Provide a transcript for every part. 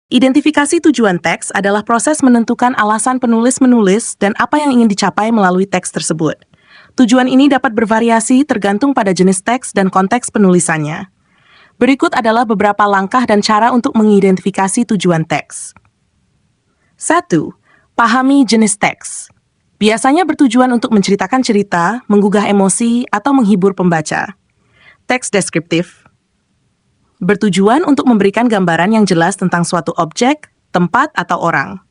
Identifikasi tujuan teks adalah proses menentukan alasan penulis menulis dan apa yang ingin dicapai melalui teks tersebut. Tujuan ini dapat bervariasi tergantung pada jenis teks dan konteks penulisannya. Berikut adalah beberapa langkah dan cara untuk mengidentifikasi tujuan teks. 1. Pahami jenis teks. Biasanya bertujuan untuk menceritakan cerita, menggugah emosi, atau menghibur pembaca. Teks deskriptif. Bertujuan untuk memberikan gambaran yang jelas tentang suatu objek, tempat, atau orang.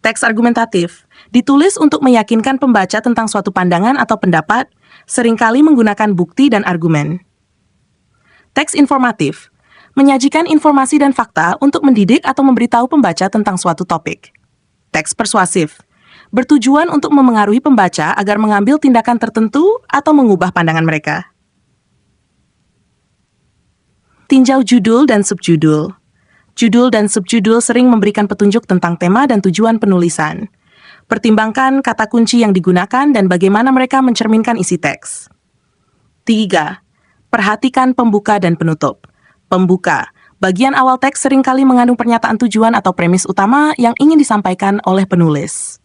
Teks argumentatif, ditulis untuk meyakinkan pembaca tentang suatu pandangan atau pendapat, seringkali menggunakan bukti dan argumen. Teks informatif, menyajikan informasi dan fakta untuk mendidik atau memberitahu pembaca tentang suatu topik. Teks persuasif, bertujuan untuk memengaruhi pembaca agar mengambil tindakan tertentu atau mengubah pandangan mereka. Tinjau judul dan subjudul. Judul dan subjudul sering memberikan petunjuk tentang tema dan tujuan penulisan. Pertimbangkan kata kunci yang digunakan dan bagaimana mereka mencerminkan isi teks. 3. Perhatikan pembuka dan penutup. Pembuka. Bagian awal teks seringkali mengandung pernyataan tujuan atau premis utama yang ingin disampaikan oleh penulis.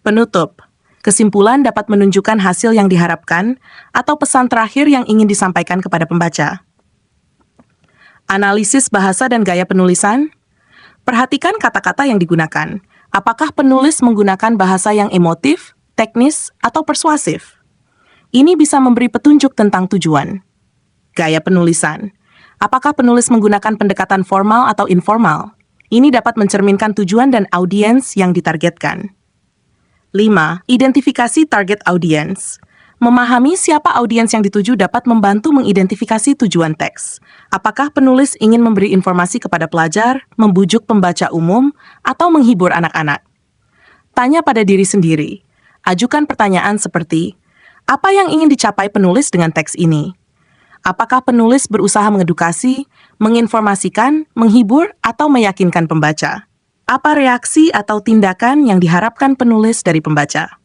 Penutup. Kesimpulan dapat menunjukkan hasil yang diharapkan atau pesan terakhir yang ingin disampaikan kepada pembaca. Analisis bahasa dan gaya penulisan. Perhatikan kata-kata yang digunakan. Apakah penulis menggunakan bahasa yang emotif, teknis, atau persuasif? Ini bisa memberi petunjuk tentang tujuan. Gaya penulisan. Apakah penulis menggunakan pendekatan formal atau informal? Ini dapat mencerminkan tujuan dan audiens yang ditargetkan. 5. Identifikasi target audience. Memahami siapa audiens yang dituju dapat membantu mengidentifikasi tujuan teks. Apakah penulis ingin memberi informasi kepada pelajar, membujuk pembaca umum, atau menghibur anak-anak? Tanya pada diri sendiri. Ajukan pertanyaan seperti, apa yang ingin dicapai penulis dengan teks ini? Apakah penulis berusaha mengedukasi, menginformasikan, menghibur, atau meyakinkan pembaca? Apa reaksi atau tindakan yang diharapkan penulis dari pembaca?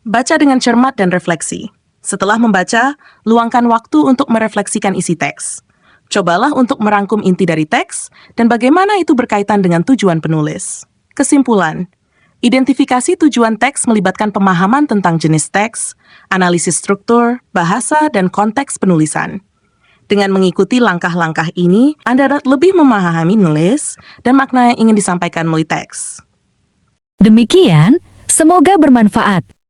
Baca dengan cermat dan refleksi. Setelah membaca, luangkan waktu untuk merefleksikan isi teks. Cobalah untuk merangkum inti dari teks dan bagaimana itu berkaitan dengan tujuan penulis. Kesimpulan, identifikasi tujuan teks melibatkan pemahaman tentang jenis teks, analisis struktur, bahasa, dan konteks penulisan. Dengan mengikuti langkah-langkah ini, Anda dapat lebih memahami nulis dan makna yang ingin disampaikan melalui teks. Demikian, semoga bermanfaat.